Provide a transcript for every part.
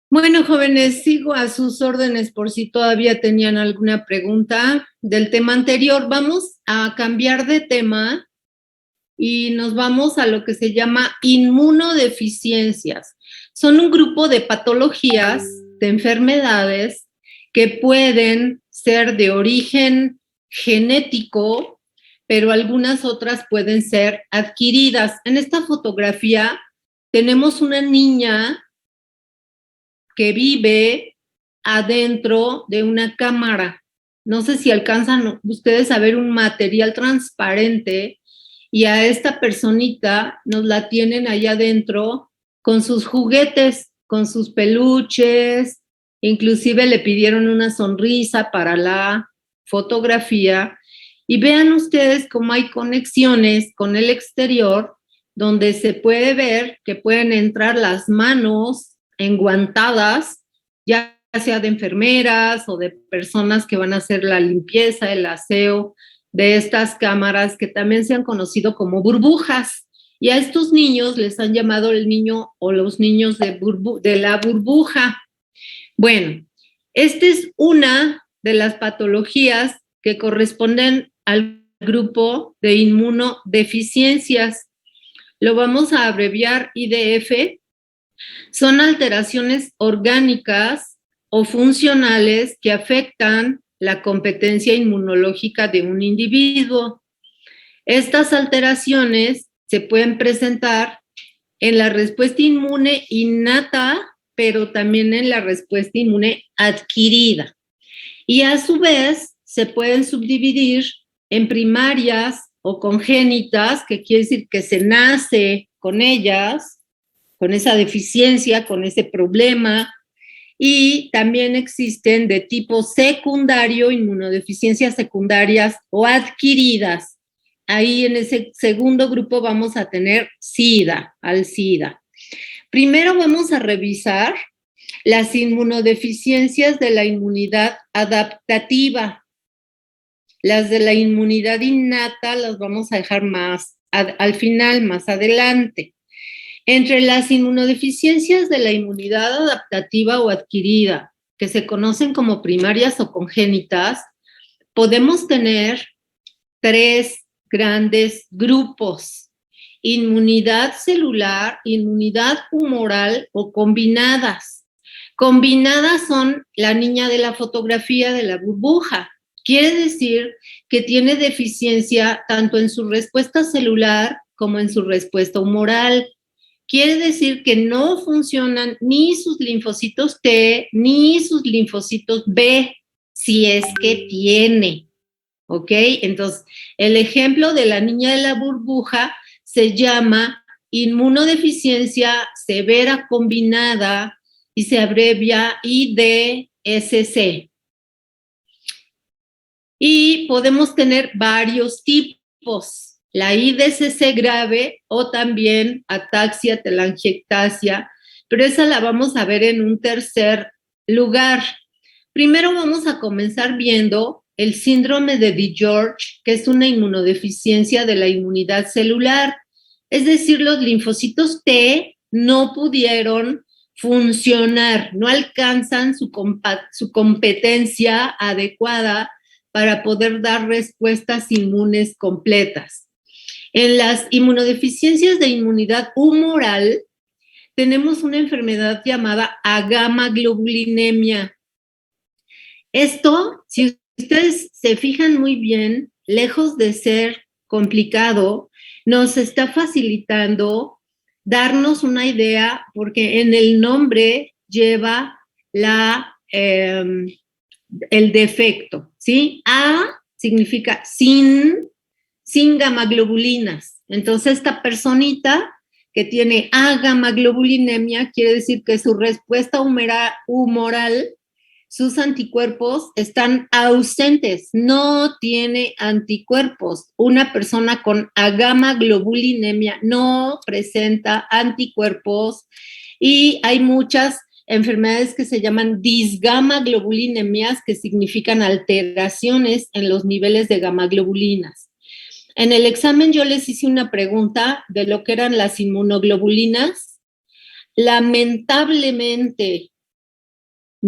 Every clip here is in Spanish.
Bueno, jóvenes, sigo a sus órdenes por si todavía tenían alguna pregunta del tema anterior. Vamos a cambiar de tema y nos vamos a lo que se llama inmunodeficiencias. Son un grupo de patologías, de enfermedades que pueden ser de origen genético, pero algunas otras pueden ser adquiridas. En esta fotografía tenemos una niña que vive adentro de una cámara. No sé si alcanzan ustedes a ver un material transparente y a esta personita nos la tienen allá adentro con sus juguetes, con sus peluches, inclusive le pidieron una sonrisa para la fotografía. Y vean ustedes cómo hay conexiones con el exterior donde se puede ver que pueden entrar las manos enguantadas, ya sea de enfermeras o de personas que van a hacer la limpieza, el aseo de estas cámaras que también se han conocido como burbujas. Y a estos niños les han llamado el niño o los niños de la burbuja. Bueno, esta es una de las patologías que corresponden al grupo de inmunodeficiencias. Lo vamos a abreviar IDF. Son alteraciones orgánicas o funcionales que afectan la competencia inmunológica de un individuo. Estas alteraciones se pueden presentar en la respuesta inmune innata, pero también en la respuesta inmune adquirida. Y a su vez se pueden subdividir en primarias o congénitas, que quiere decir que se nace con ellas, con esa deficiencia, con ese problema, y también existen de tipo secundario, inmunodeficiencias secundarias o adquiridas. Ahí en ese segundo grupo vamos a tener SIDA, al SIDA. Primero vamos a revisar las inmunodeficiencias de la inmunidad adaptativa. Las de la inmunidad innata las vamos a dejar más al final, más adelante. Entre las inmunodeficiencias de la inmunidad adaptativa o adquirida, que se conocen como primarias o congénitas, podemos tener tres grandes grupos: inmunidad celular, inmunidad humoral o combinadas. Combinadas son la niña de la fotografía de la burbuja. Quiere decir que tiene deficiencia tanto en su respuesta celular como en su respuesta humoral. Quiere decir que no funcionan ni sus linfocitos T ni sus linfocitos B, si es que tiene. ¿Ok? Entonces, el ejemplo de la niña de la burbuja se llama inmunodeficiencia severa combinada y se abrevia IDSC. Y podemos tener varios tipos: la IDSC grave o también ataxia telangiectasia, pero esa la vamos a ver en un tercer lugar. Primero vamos a comenzar viendo el síndrome de DiGeorge, que es una inmunodeficiencia de la inmunidad celular. Es decir, los linfocitos T no pudieron funcionar, no alcanzan su competencia adecuada para poder dar respuestas inmunes completas. En las inmunodeficiencias de inmunidad humoral tenemos una enfermedad llamada agamaglobulinemia. Esto, si ustedes se fijan muy bien, lejos de ser complicado, nos está facilitando darnos una idea, porque en el nombre lleva el defecto, ¿sí? A significa sin gamaglobulinas. Entonces, esta personita que tiene agamaglobulinemia quiere decir que su respuesta humoral, sus anticuerpos están ausentes, no tiene anticuerpos. Una persona con agamaglobulinemia no presenta anticuerpos y hay muchas enfermedades que se llaman disgamaglobulinemias, que significan alteraciones en los niveles de gamaglobulinas. En el examen yo les hice una pregunta de lo que eran las inmunoglobulinas. Lamentablemente,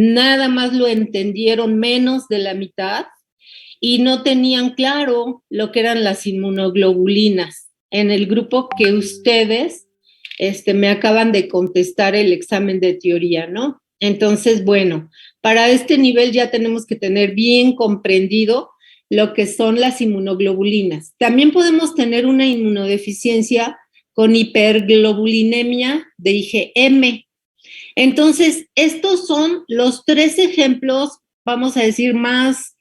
nada más lo entendieron menos de la mitad y no tenían claro lo que eran las inmunoglobulinas. En el grupo que ustedes me acaban de contestar el examen de teoría, ¿no? Entonces, bueno, para este nivel ya tenemos que tener bien comprendido lo que son las inmunoglobulinas. También podemos tener una inmunodeficiencia con hiperglobulinemia de IgM. Entonces, estos son los 3 ejemplos, vamos a decir, más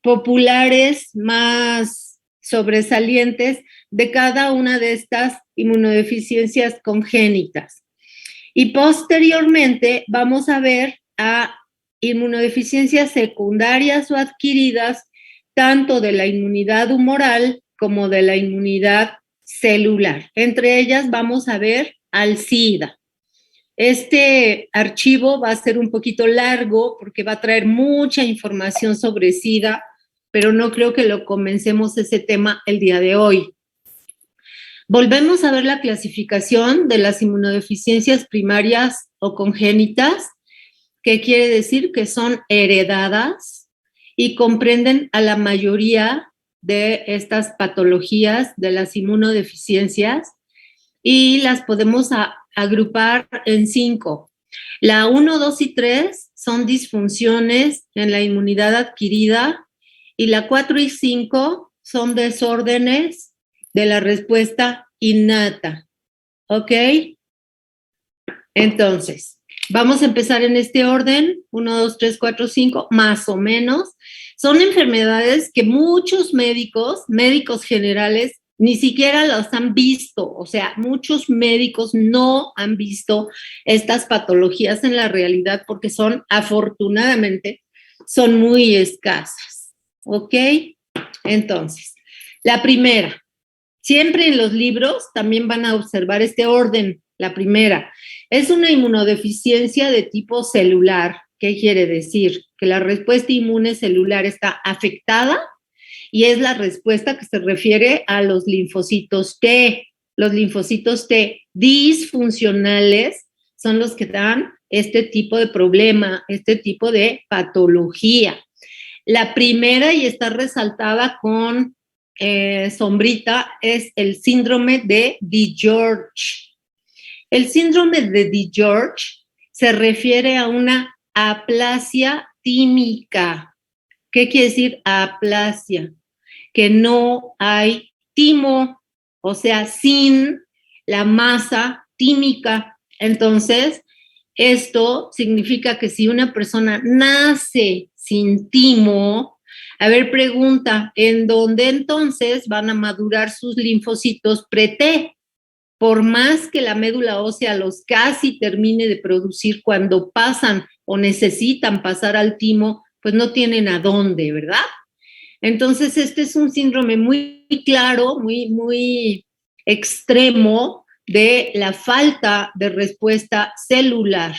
populares, más sobresalientes de cada una de estas inmunodeficiencias congénitas. Y posteriormente vamos a ver a inmunodeficiencias secundarias o adquiridas, tanto de la inmunidad humoral como de la inmunidad celular. Entre ellas vamos a ver al SIDA. Este archivo va a ser un poquito largo porque va a traer mucha información sobre SIDA, pero no creo que lo comencemos ese tema el día de hoy. Volvemos a ver la clasificación de las inmunodeficiencias primarias o congénitas, que quiere decir que son heredadas y comprenden a la mayoría de estas patologías de las inmunodeficiencias y las podemos agrupar en 5. La 1, 2 y 3 son disfunciones en la inmunidad adquirida y la 4 y 5 son desórdenes de la respuesta innata. ¿Ok? Entonces, vamos a empezar en este orden, 1, 2, 3, 4, 5, más o menos. Son enfermedades que muchos médicos generales, ni siquiera las han visto. O sea, muchos médicos no han visto estas patologías en la realidad porque son, afortunadamente, son muy escasas. ¿Ok? Entonces, la primera, siempre en los libros también van a observar este orden. La primera es una inmunodeficiencia de tipo celular. ¿Qué quiere decir? Que la respuesta inmune celular está afectada y es la respuesta que se refiere a los linfocitos T. Los linfocitos T disfuncionales son los que dan este tipo de problema, este tipo de patología. La primera, y está resaltada con sombrita, es el síndrome de DiGeorge. El síndrome de DiGeorge se refiere a una aplasia tímica. ¿Qué quiere decir aplasia? Que no hay timo, o sea, sin la masa tímica. Entonces, esto significa que si una persona nace sin timo, a ver, pregunta, ¿en dónde entonces van a madurar sus linfocitos pre-T? Por más que la médula ósea los casi termine de producir, cuando pasan o necesitan pasar al timo, pues no tienen a dónde, ¿verdad? Entonces, este es un síndrome muy claro, muy extremo de la falta de respuesta celular.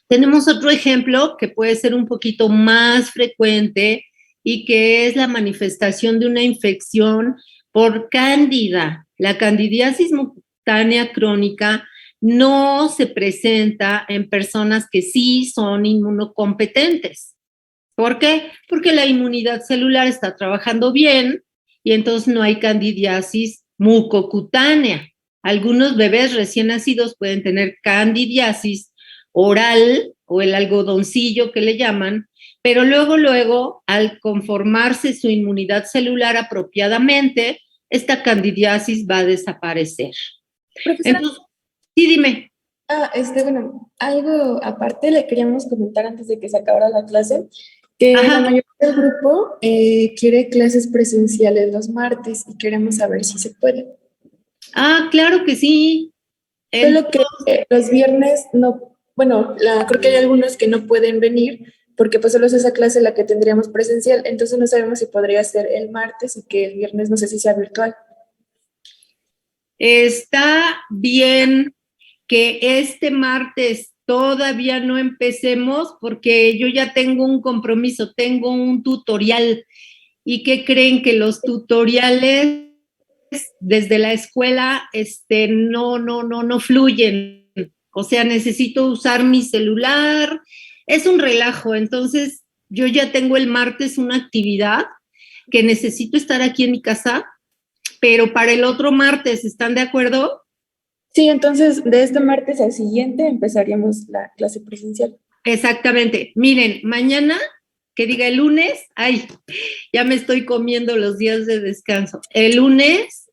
Tenemos otro ejemplo que puede ser un poquito más frecuente y que es la manifestación de una infección por cándida. La candidiasis cutánea crónica no se presenta en personas que sí son inmunocompetentes. ¿Por qué? Porque la inmunidad celular está trabajando bien y entonces no hay candidiasis mucocutánea. Algunos bebés recién nacidos pueden tener candidiasis oral o el algodoncillo que le llaman, pero luego, al conformarse su inmunidad celular apropiadamente, esta candidiasis va a desaparecer. Profesora. Entonces, sí, dime. Bueno, algo aparte le queríamos comentar antes de que se acabara la clase, que Ajá. la mayoría del grupo quiere clases presenciales los martes y queremos saber si se puede. Ah, claro que sí. Solo que los viernes no, bueno, creo que hay algunos que no pueden venir porque pues solo es esa clase la que tendríamos presencial, entonces no sabemos si podría ser el martes y que el viernes no sé si sea virtual. Está bien que este martes todavía no empecemos porque yo ya tengo un compromiso, tengo un tutorial. ¿Y qué creen? Que los tutoriales desde la escuela no fluyen. O sea, necesito usar mi celular, es un relajo. Entonces, yo ya tengo el martes una actividad que necesito estar aquí en mi casa, pero para el otro martes, ¿están de acuerdo? Sí, entonces de este martes al siguiente empezaríamos la clase presencial. Exactamente. Miren, mañana, que diga el lunes, ay, ya me estoy comiendo los días de descanso. El lunes,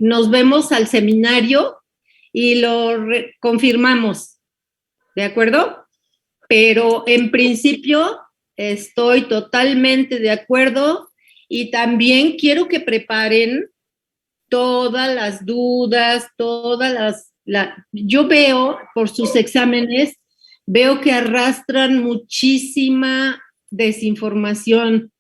nos vemos al seminario y lo confirmamos, ¿de acuerdo? Pero en principio estoy totalmente de acuerdo y también quiero que preparen todas las dudas, yo veo por sus exámenes, veo que arrastran muchísima desinformación,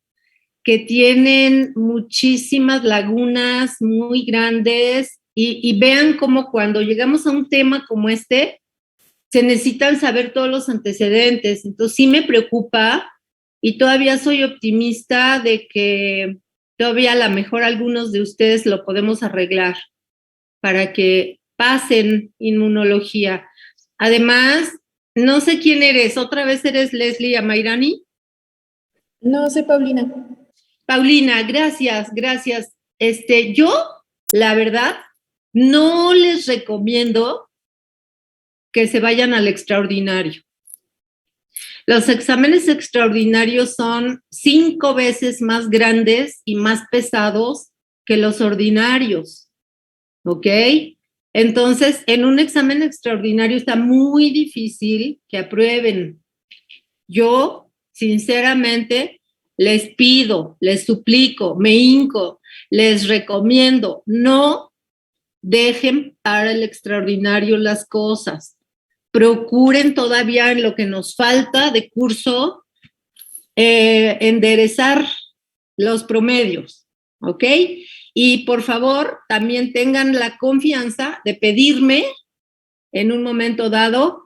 que tienen muchísimas lagunas muy grandes y vean cómo cuando llegamos a un tema como este, se necesitan saber todos los antecedentes. Entonces sí me preocupa y todavía soy optimista de que todavía a lo mejor algunos de ustedes lo podemos arreglar para que pasen inmunología. Además, no sé quién eres, ¿otra vez eres Leslie Amairani? No, soy Paulina. Paulina, gracias, gracias. Yo, la verdad, no les recomiendo que se vayan al extraordinario. Los exámenes extraordinarios son 5 veces más grandes y más pesados que los ordinarios, ¿ok? Entonces, en un examen extraordinario está muy difícil que aprueben. Yo, sinceramente, les pido, les suplico, me hinco, les recomiendo, no dejen para el extraordinario las cosas. Procuren todavía en lo que nos falta de curso enderezar los promedios, ¿ok? Y por favor, también tengan la confianza de pedirme en un momento dado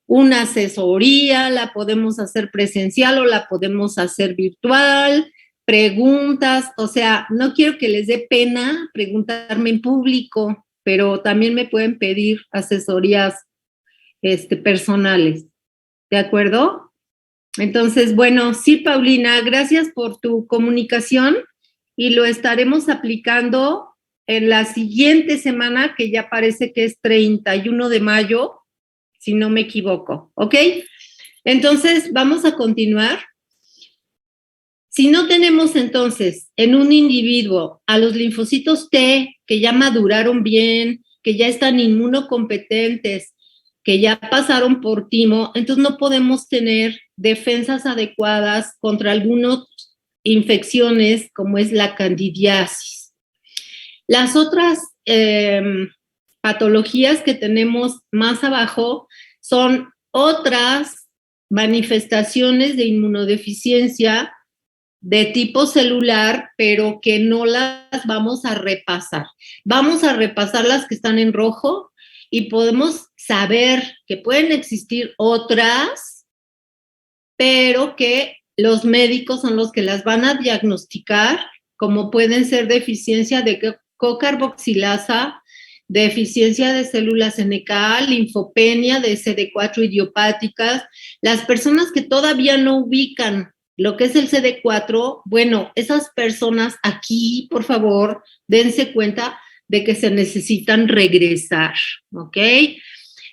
una asesoría, la podemos hacer presencial o la podemos hacer virtual, preguntas, o sea, no quiero que les dé pena preguntarme en público, pero también me pueden pedir asesorías personales, ¿de acuerdo? Entonces, bueno, sí, Paulina, gracias por tu comunicación y lo estaremos aplicando en la siguiente semana, que ya parece que es 31 de mayo, si no me equivoco, ¿ok? Entonces, vamos a continuar. Si no tenemos entonces en un individuo a los linfocitos T que ya maduraron bien, que ya están inmunocompetentes, que ya pasaron por timo, entonces no podemos tener defensas adecuadas contra algunas infecciones como es la candidiasis. Las otras patologías que tenemos más abajo son otras manifestaciones de inmunodeficiencia de tipo celular, pero que no las vamos a repasar. Vamos a repasar las que están en rojo y podemos saber que pueden existir otras, pero que los médicos son los que las van a diagnosticar, como pueden ser deficiencia de cocarboxilasa, deficiencia de células NK, linfopenia de CD4 idiopáticas. Las personas que todavía no ubican lo que es el CD4, bueno, esas personas aquí, por favor, dense cuenta de que se necesitan regresar, ¿ok?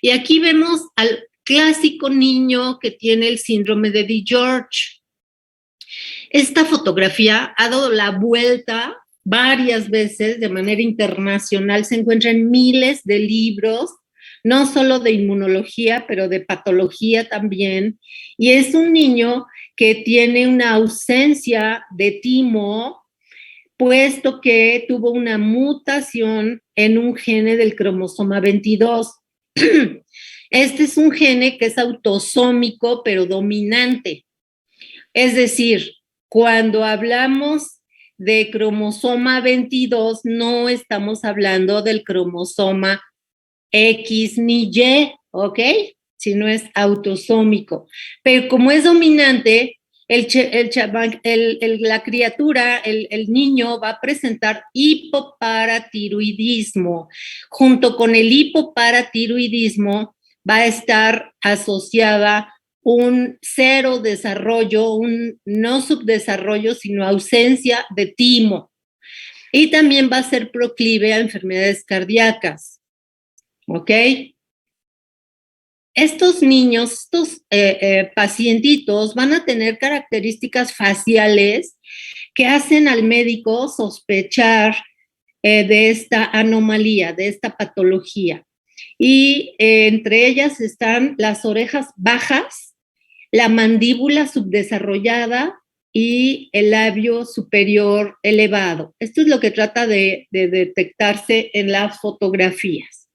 Y aquí vemos al clásico niño que tiene el síndrome de DiGeorge. Esta fotografía ha dado la vuelta varias veces de manera internacional, se encuentra en miles de libros, no solo de inmunología, pero de patología también, y es un niño que tiene una ausencia de timo, puesto que tuvo una mutación en un gene del cromosoma 22. Este es un gene que es autosómico, pero dominante. Es decir, cuando hablamos de cromosoma 22, no estamos hablando del cromosoma X ni Y, ¿ok? Si no es autosómico. Pero como es dominante, la criatura, el niño va a presentar hipoparatiroidismo. Junto con el hipoparatiroidismo va a estar asociada un cero desarrollo, un no subdesarrollo, sino ausencia de timo. Y también va a ser proclive a enfermedades cardíacas. ¿Ok? Estos niños, estos pacientitos van a tener características faciales que hacen al médico sospechar de esta anomalía, de esta patología. Y entre ellas están las orejas bajas, la mandíbula subdesarrollada y el labio superior elevado. Esto es lo que trata de detectarse en las fotografías.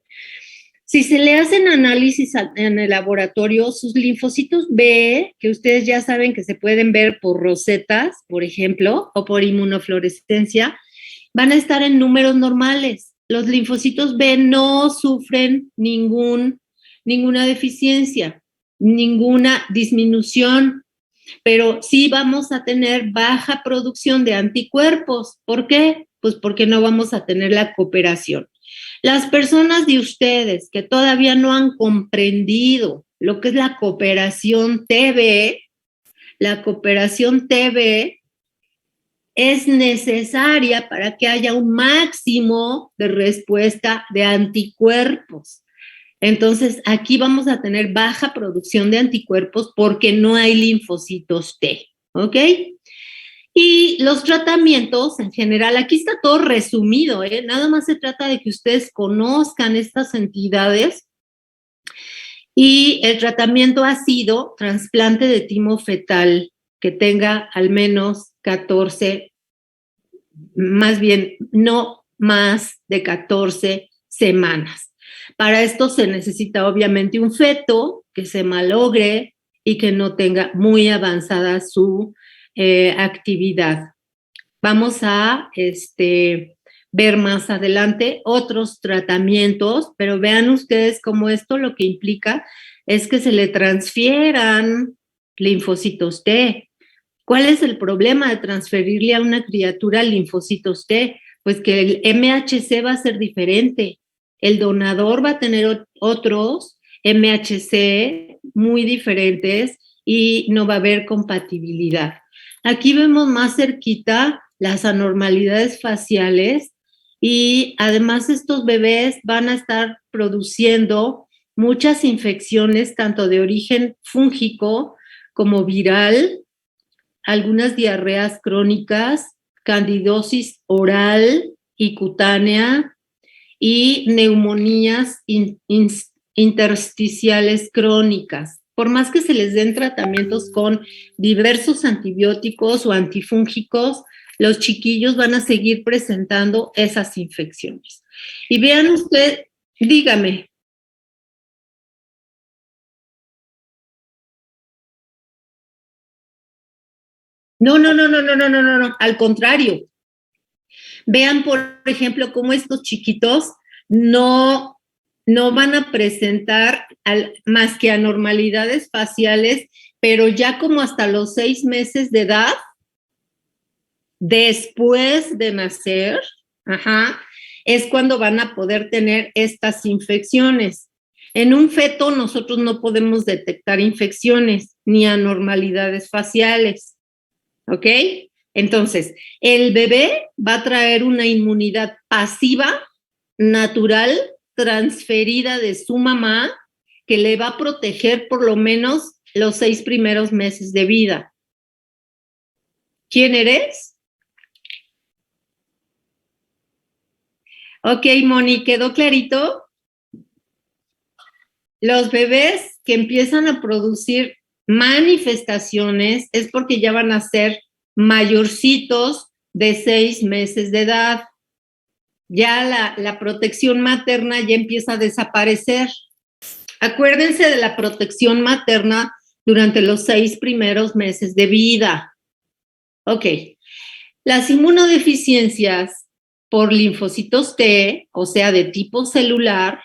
Si se le hacen análisis en el laboratorio, sus linfocitos B, que ustedes ya saben que se pueden ver por rosetas, por ejemplo, o por inmunofluorescencia, van a estar en números normales. Los linfocitos B no sufren ninguna deficiencia, ninguna disminución, pero sí vamos a tener baja producción de anticuerpos. ¿Por qué? Pues porque no vamos a tener la cooperación. Las personas de ustedes que todavía no han comprendido lo que es la cooperación TB, la cooperación TB es necesaria para que haya un máximo de respuesta de anticuerpos. Entonces, aquí vamos a tener baja producción de anticuerpos porque no hay linfocitos T, ¿ok? Y los tratamientos en general, aquí está todo resumido, nada más se trata de que ustedes conozcan estas entidades. Y el tratamiento ha sido trasplante de timo fetal que tenga al menos 14, más bien no más de 14 semanas. Para esto se necesita obviamente un feto que se malogre y que no tenga muy avanzada su actividad. Vamos a ver más adelante otros tratamientos, pero vean ustedes cómo esto lo que implica es que se le transfieran linfocitos T. ¿Cuál es el problema de transferirle a una criatura linfocitos T? Pues que el MHC va a ser diferente. El donador va a tener otros MHC muy diferentes y no va a haber compatibilidad. Aquí vemos más cerquita las anormalidades faciales y además estos bebés van a estar produciendo muchas infecciones tanto de origen fúngico como viral, algunas diarreas crónicas, candidosis oral y cutánea y neumonías intersticiales crónicas. Por más que se les den tratamientos con diversos antibióticos o antifúngicos, los chiquillos van a seguir presentando esas infecciones. Y vean usted, dígame. No, al contrario. Vean, por ejemplo, cómo estos chiquitos no van a presentar más que anormalidades faciales, pero ya como hasta los 6 meses de edad, después de nacer, es cuando van a poder tener estas infecciones. En un feto nosotros no podemos detectar infecciones ni anormalidades faciales, ¿ok? Entonces, el bebé va a traer una inmunidad pasiva, natural, transferida de su mamá, que le va a proteger por lo menos los 6 primeros meses de vida. ¿Quién eres? Ok, Moni, ¿quedó clarito? Los bebés que empiezan a producir manifestaciones es porque ya van a ser mayorcitos de 6 meses de edad. Ya la protección materna ya empieza a desaparecer. Acuérdense de la protección materna durante los 6 primeros meses de vida. Ok. Las inmunodeficiencias por linfocitos T, o sea, de tipo celular,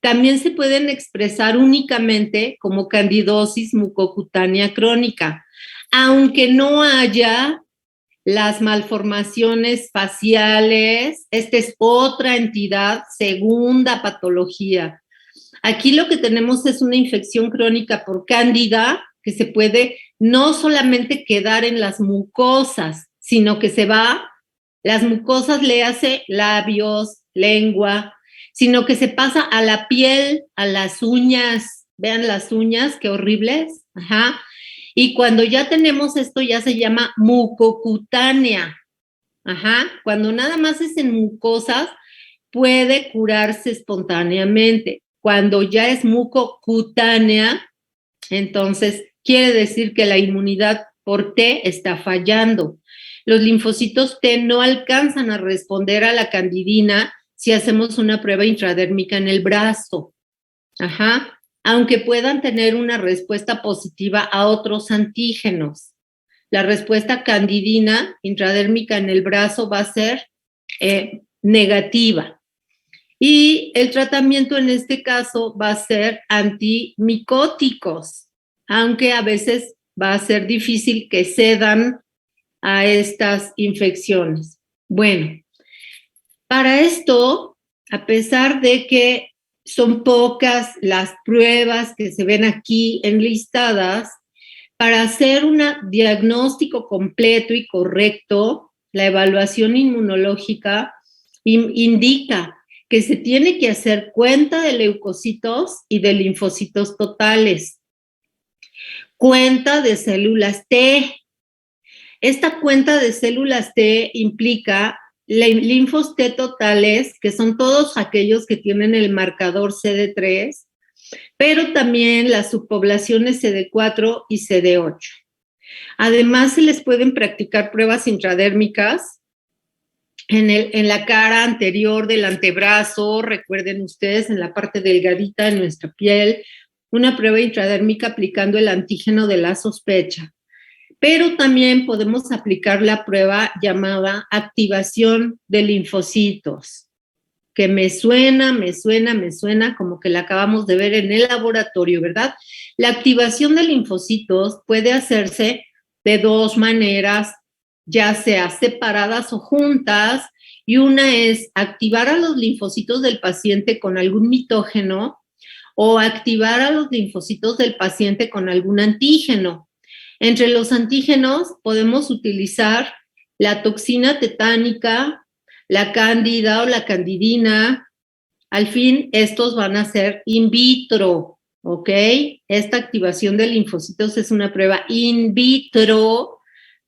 también se pueden expresar únicamente como candidosis mucocutánea crónica, aunque no haya las malformaciones faciales. Esta es otra entidad, segunda patología. Aquí lo que tenemos es una infección crónica por cándida que se puede no solamente quedar en las mucosas, sino que se va, las mucosas le hace labios, lengua, sino que se pasa a la piel, a las uñas. Vean las uñas, qué horribles. Ajá. Y cuando ya tenemos esto, ya se llama mucocutánea. Ajá. Cuando nada más es en mucosas, puede curarse espontáneamente. Cuando ya es mucocutánea, entonces quiere decir que la inmunidad por T está fallando. Los linfocitos T no alcanzan a responder a la candidina si hacemos una prueba intradérmica en el brazo. Ajá. Aunque puedan tener una respuesta positiva a otros antígenos. La respuesta candidina intradérmica en el brazo va a ser negativa. Y el tratamiento en este caso va a ser antimicóticos, aunque a veces va a ser difícil que cedan a estas infecciones. Bueno, para esto, a pesar de que son pocas las pruebas que se ven aquí enlistadas, para hacer un diagnóstico completo y correcto, la evaluación inmunológica indica que se tiene que hacer cuenta de leucocitos y de linfocitos totales, cuenta de células T. Esta cuenta de células T implica linfos T totales, que son todos aquellos que tienen el marcador CD3, pero también las subpoblaciones CD4 y CD8. Además, se les pueden practicar pruebas intradérmicas en la cara anterior del antebrazo, recuerden ustedes, en la parte delgadita de nuestra piel, una prueba intradérmica aplicando el antígeno de la sospecha. Pero también podemos aplicar la prueba llamada activación de linfocitos, que me suena como que la acabamos de ver en el laboratorio, ¿verdad? La activación de linfocitos puede hacerse de dos maneras, ya sea separadas o juntas, y una es activar a los linfocitos del paciente con algún mitógeno o activar a los linfocitos del paciente con algún antígeno. Entre los antígenos podemos utilizar la toxina tetánica, la cándida o la candidina. Al fin, estos van a ser in vitro, ¿ok? Esta activación de linfocitos es una prueba in vitro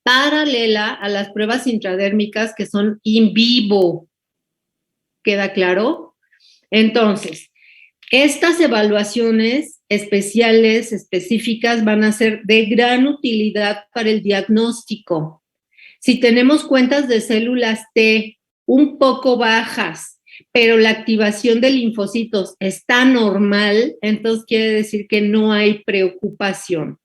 paralela a las pruebas intradérmicas que son in vivo. ¿Queda claro? Entonces, estas evaluaciones especiales, específicas, van a ser de gran utilidad para el diagnóstico. Si tenemos cuentas de células T un poco bajas, pero la activación de linfocitos está normal, entonces quiere decir que no hay preocupación.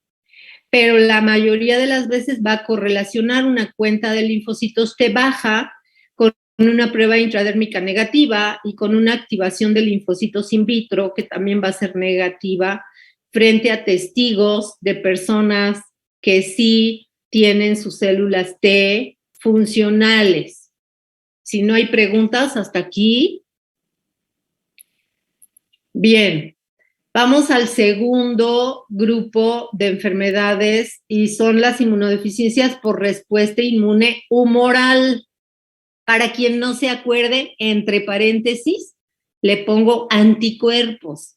Pero la mayoría de las veces va a correlacionar una cuenta de linfocitos T baja con una prueba intradérmica negativa y con una activación de linfocitos in vitro que también va a ser negativa frente a testigos de personas que sí tienen sus células T funcionales. Si no hay preguntas hasta aquí. Bien, vamos al segundo grupo de enfermedades y son las inmunodeficiencias por respuesta inmune humoral. Para quien no se acuerde, entre paréntesis, le pongo anticuerpos,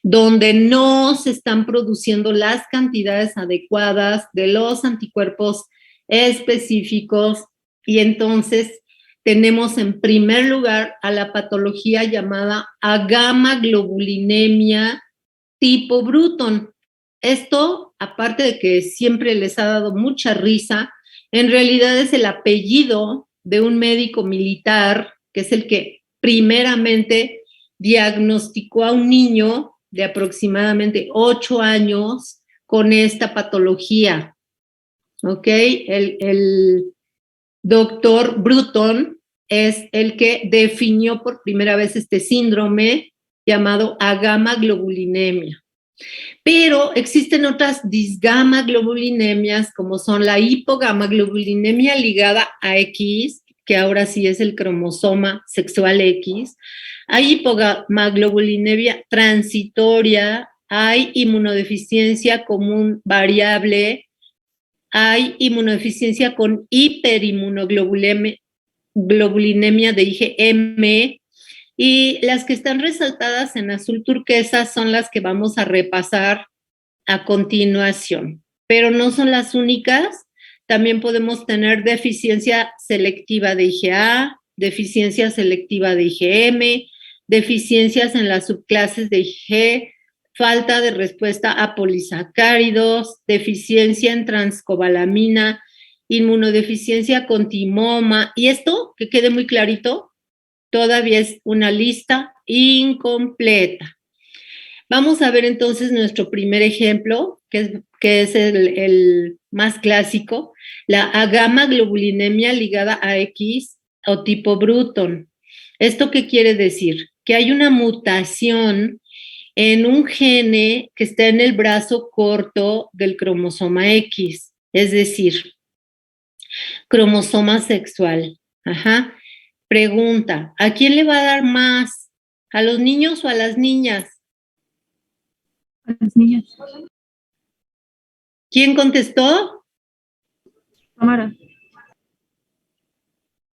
donde no se están produciendo las cantidades adecuadas de los anticuerpos específicos y entonces tenemos en primer lugar a la patología llamada agamaglobulinemia tipo Bruton. Esto, aparte de que siempre les ha dado mucha risa, en realidad es el apellido de un médico militar, que es el que primeramente diagnosticó a un niño de aproximadamente 8 años con esta patología. ¿Ok? El doctor Bruton es el que definió por primera vez este síndrome llamado agamaglobulinemia. Pero existen otras disgamaglobulinemias, como son la hipogamaglobulinemia ligada a X, que ahora sí es el cromosoma sexual X, hay hipogamaglobulinemia transitoria, hay inmunodeficiencia común variable, hay inmunodeficiencia con hiperinmunoglobulinemia de IgM, y las que están resaltadas en azul turquesa son las que vamos a repasar a continuación, pero no son las únicas. También podemos tener deficiencia selectiva de IgA, deficiencia selectiva de IgM, deficiencias en las subclases de Ig, falta de respuesta a polisacáridos, deficiencia en transcobalamina, inmunodeficiencia con timoma. Y esto, que quede muy clarito, todavía es una lista incompleta. Vamos a ver entonces nuestro primer ejemplo, que es el más clásico, la agamaglobulinemia ligada a X o tipo Bruton. ¿Esto qué quiere decir? Que hay una mutación en un gene que está en el brazo corto del cromosoma X, es decir, cromosoma sexual. Ajá. Pregunta, ¿a quién le va a dar más? ¿A los niños o a las niñas? A las niñas. ¿Quién contestó? Tamara.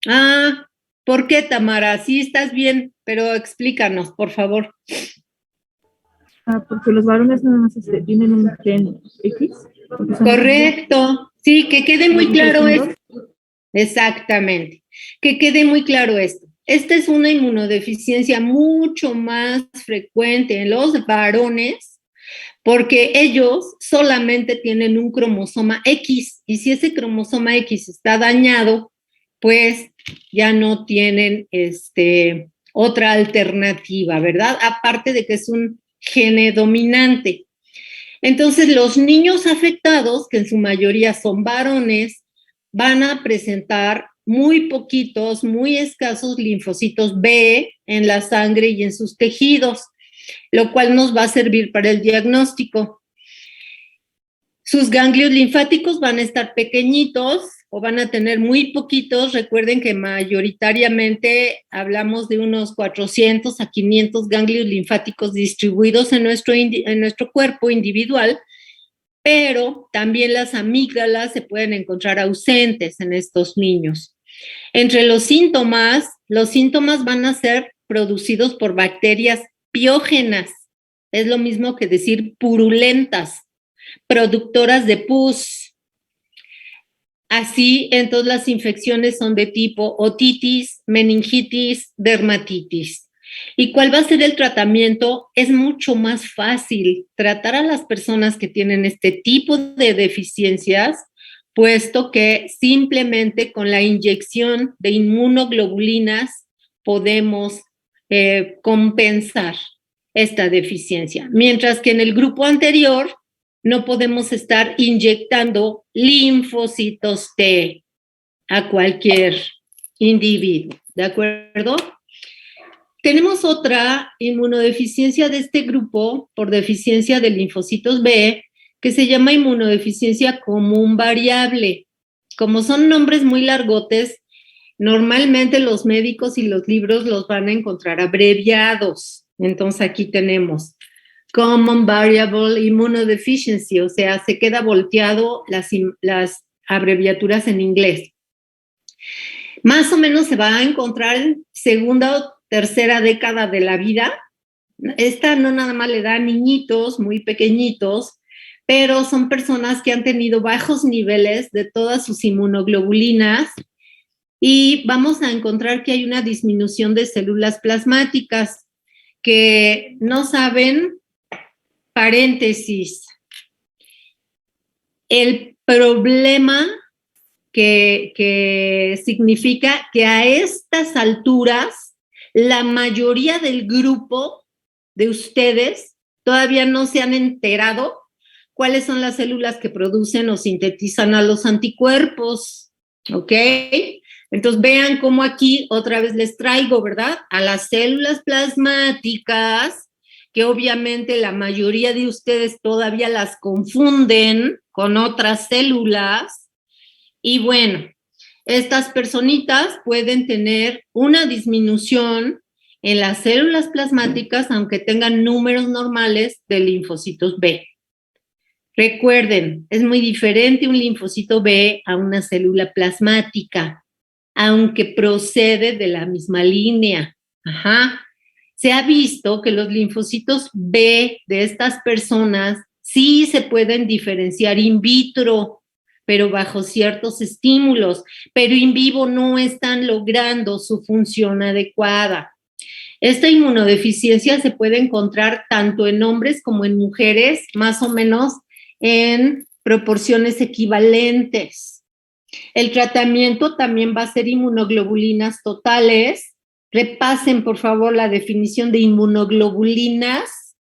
Ah, ¿por qué, Tamara? Sí, estás bien, pero explícanos, por favor. Porque los varones nada más tienen un gen X. Correcto. Sí, que quede muy claro esto. Exactamente. Que quede muy claro esto. Esta es una inmunodeficiencia mucho más frecuente en los varones porque ellos solamente tienen un cromosoma X y si ese cromosoma X está dañado, pues ya no tienen otra alternativa, ¿verdad? Aparte de que es un gene dominante. Entonces, los niños afectados, que en su mayoría son varones, van a presentar muy poquitos, muy escasos linfocitos B en la sangre y en sus tejidos, lo cual nos va a servir para el diagnóstico. Sus ganglios linfáticos van a estar pequeñitos o van a tener muy poquitos. Recuerden que mayoritariamente hablamos de unos 400 a 500 ganglios linfáticos distribuidos en nuestro cuerpo individual, pero también las amígdalas se pueden encontrar ausentes en estos niños. Entre los síntomas van a ser producidos por bacterias piógenas, es lo mismo que decir purulentas, productoras de pus. Así, entonces las infecciones son de tipo otitis, meningitis, dermatitis. ¿Y cuál va a ser el tratamiento? Es mucho más fácil tratar a las personas que tienen este tipo de deficiencias, puesto que simplemente con la inyección de inmunoglobulinas podemos compensar esta deficiencia. Mientras que en el grupo anterior no podemos estar inyectando linfocitos T a cualquier individuo, ¿de acuerdo? Tenemos otra inmunodeficiencia de este grupo por deficiencia de linfocitos B, que se llama inmunodeficiencia común variable. Como son nombres muy largotes, normalmente los médicos y los libros los van a encontrar abreviados. Entonces aquí tenemos Common Variable Immunodeficiency, o sea, se queda volteado las abreviaturas en inglés. Más o menos se va a encontrar en segunda o tercera década de la vida. Esta no nada más le da a niñitos muy pequeñitos, pero son personas que han tenido bajos niveles de todas sus inmunoglobulinas y vamos a encontrar que hay una disminución de células plasmáticas que no saben, paréntesis, el problema que significa que a estas alturas la mayoría del grupo de ustedes todavía no se han enterado cuáles son las células que producen o sintetizan a los anticuerpos, ¿ok? Entonces vean cómo aquí otra vez les traigo, ¿verdad? A las células plasmáticas, que obviamente la mayoría de ustedes todavía las confunden con otras células. Y bueno, estas personitas pueden tener una disminución en las células plasmáticas, aunque tengan números normales de linfocitos B. Recuerden, es muy diferente un linfocito B a una célula plasmática, aunque procede de la misma línea. Ajá. Se ha visto que los linfocitos B de estas personas sí se pueden diferenciar in vitro, pero bajo ciertos estímulos, pero in vivo no están logrando su función adecuada. Esta inmunodeficiencia se puede encontrar tanto en hombres como en mujeres, más o menos en proporciones equivalentes. El tratamiento también va a ser inmunoglobulinas totales. Repasen, por favor, la definición de inmunoglobulinas.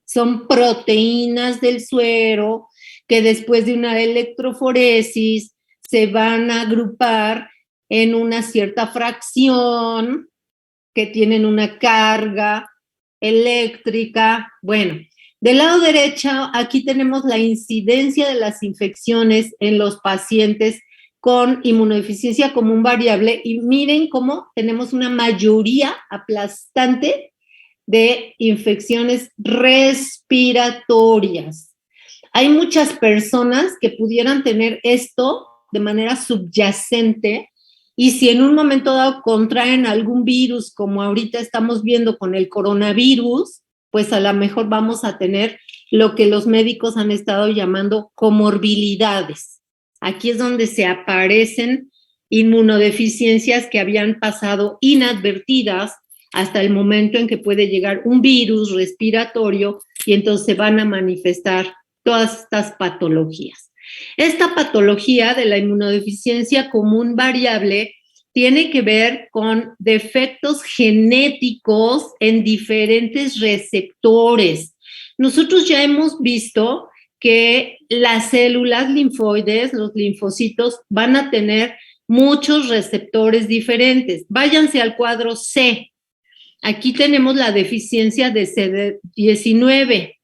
Son proteínas del suero que después de una electroforesis se van a agrupar en una cierta fracción que tienen una carga eléctrica. Bueno, del lado derecho, aquí tenemos la incidencia de las infecciones en los pacientes con inmunodeficiencia como un variable y miren cómo tenemos una mayoría aplastante de infecciones respiratorias. Hay muchas personas que pudieran tener esto de manera subyacente y si en un momento dado contraen algún virus, como ahorita estamos viendo con el coronavirus, pues a lo mejor vamos a tener lo que los médicos han estado llamando comorbilidades. Aquí es donde se aparecen inmunodeficiencias que habían pasado inadvertidas hasta el momento en que puede llegar un virus respiratorio y entonces se van a manifestar todas estas patologías. Esta patología de la inmunodeficiencia común variable tiene que ver con defectos genéticos en diferentes receptores. Nosotros ya hemos visto que las células linfoides, los linfocitos, van a tener muchos receptores diferentes. Váyanse al cuadro C. Aquí tenemos la deficiencia de CD19.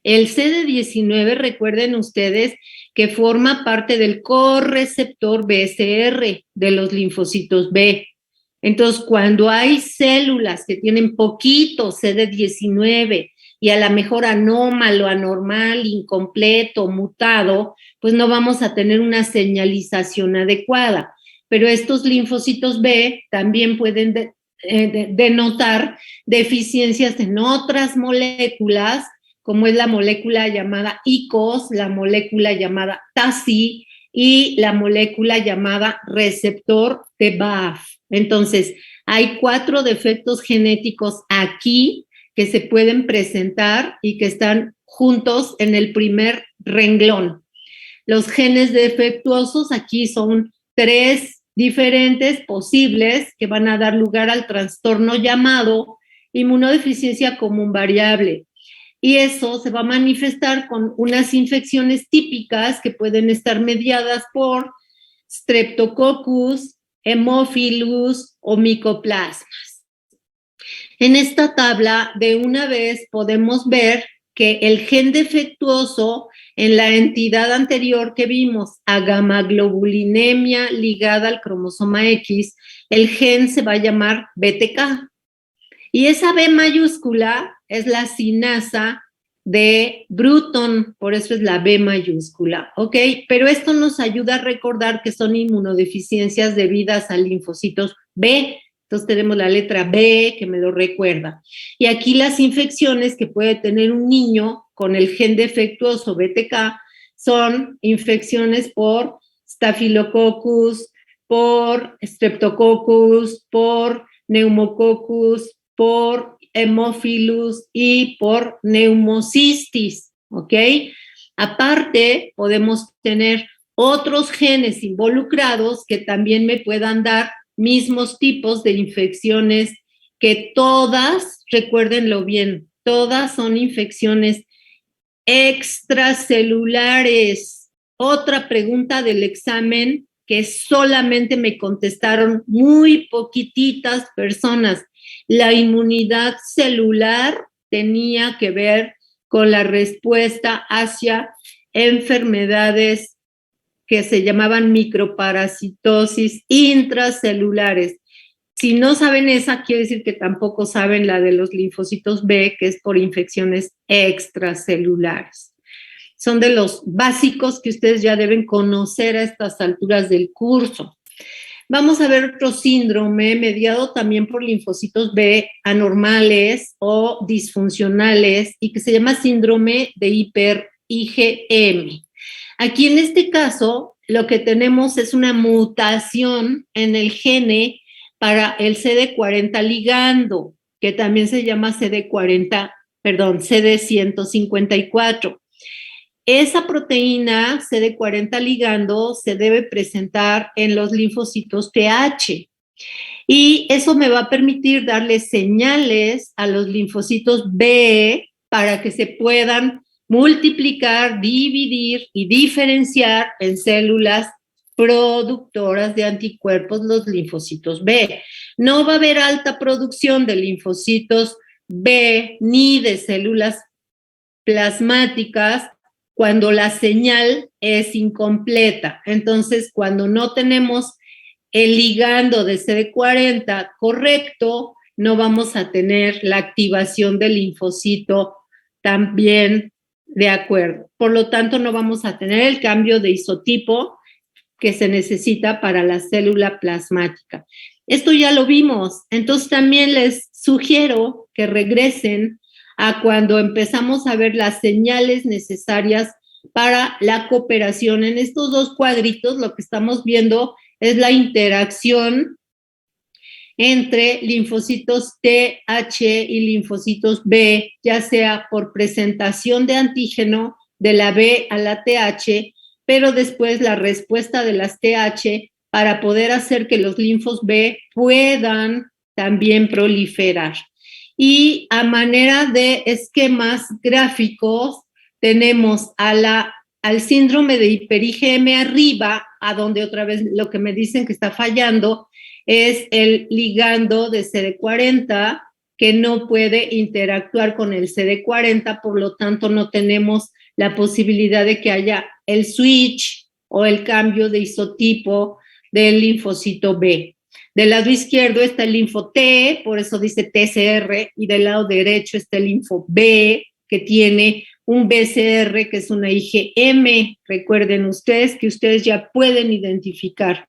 El CD19, recuerden ustedes que forma parte del correceptor BCR de los linfocitos B. Entonces, cuando hay células que tienen poquito CD19 y a lo mejor anómalo, anormal, incompleto, mutado, pues no vamos a tener una señalización adecuada. Pero estos linfocitos B también pueden denotar deficiencias en otras moléculas, como es la molécula llamada ICOS, la molécula llamada TACI y la molécula llamada receptor de BAF. Entonces, hay 4 defectos genéticos aquí que se pueden presentar y que están juntos en el primer renglón. Los genes defectuosos aquí son 3 diferentes posibles que van a dar lugar al trastorno llamado inmunodeficiencia común variable. Y eso se va a manifestar con unas infecciones típicas que pueden estar mediadas por Streptococcus, Haemophilus o Mycoplasmas. En esta tabla, de una vez podemos ver que el gen defectuoso en la entidad anterior que vimos, a gamaglobulinemia ligada al cromosoma X, el gen se va a llamar BTK. Y esa B mayúscula es la sinasa de Bruton, por eso es la B mayúscula, ¿ok? Pero esto nos ayuda a recordar que son inmunodeficiencias debidas a linfocitos B. Entonces tenemos la letra B que me lo recuerda. Y aquí las infecciones que puede tener un niño con el gen defectuoso BTK son infecciones por Staphylococcus, por Streptococcus, por Pneumococcus, por Haemophilus y por Pneumocystis, ¿ok? Aparte, podemos tener otros genes involucrados que también me puedan dar mismos tipos de infecciones que todas, recuérdenlo bien, todas son infecciones extracelulares. Otra pregunta del examen que solamente me contestaron muy poquititas personas. La inmunidad celular tenía que ver con la respuesta hacia enfermedades que se llamaban microparasitosis intracelulares. Si no saben esa, quiere decir que tampoco saben la de los linfocitos B, que es por infecciones extracelulares. Son de los básicos que ustedes ya deben conocer a estas alturas del curso. Vamos a ver otro síndrome mediado también por linfocitos B anormales o disfuncionales y que se llama síndrome de hiper-IgM. Aquí en este caso lo que tenemos es una mutación en el gene para el CD40 ligando, que también se llama CD154. Esa proteína CD40 ligando se debe presentar en los linfocitos TH y eso me va a permitir darle señales a los linfocitos B para que se puedan multiplicar, dividir y diferenciar en células productoras de anticuerpos, los linfocitos B. No va a haber alta producción de linfocitos B ni de células plasmáticas cuando la señal es incompleta. Entonces, cuando no tenemos el ligando de CD40 correcto, no vamos a tener la activación del linfocito también de acuerdo. Por lo tanto, no vamos a tener el cambio de isotipo que se necesita para la célula plasmática. Esto ya lo vimos, entonces también les sugiero que regresen a cuando empezamos a ver las señales necesarias para la cooperación. En estos dos cuadritos lo que estamos viendo es la interacción entre linfocitos TH y linfocitos B, ya sea por presentación de antígeno de la B a la TH, pero después la respuesta de las TH para poder hacer que los linfos B puedan también proliferar. Y a manera de esquemas gráficos, tenemos al síndrome de hiper-IgM arriba, a donde otra vez lo que me dicen que está fallando es el ligando de CD40 que no puede interactuar con el CD40, por lo tanto no tenemos la posibilidad de que haya el switch o el cambio de isotipo del linfocito B. Del lado izquierdo está el linfo T, por eso dice TCR, y del lado derecho está el linfo B, que tiene un BCR, que es una IgM. Recuerden ustedes que ustedes ya pueden identificar.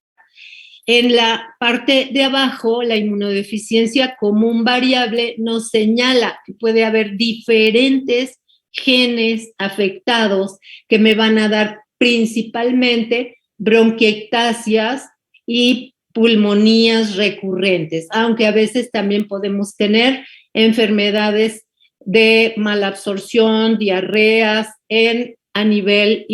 En la parte de abajo, la inmunodeficiencia común variable nos señala que puede haber diferentes genes afectados que me van a dar principalmente bronquiectasias y pulmonías recurrentes, aunque a veces también podemos tener enfermedades de malabsorción, diarreas a nivel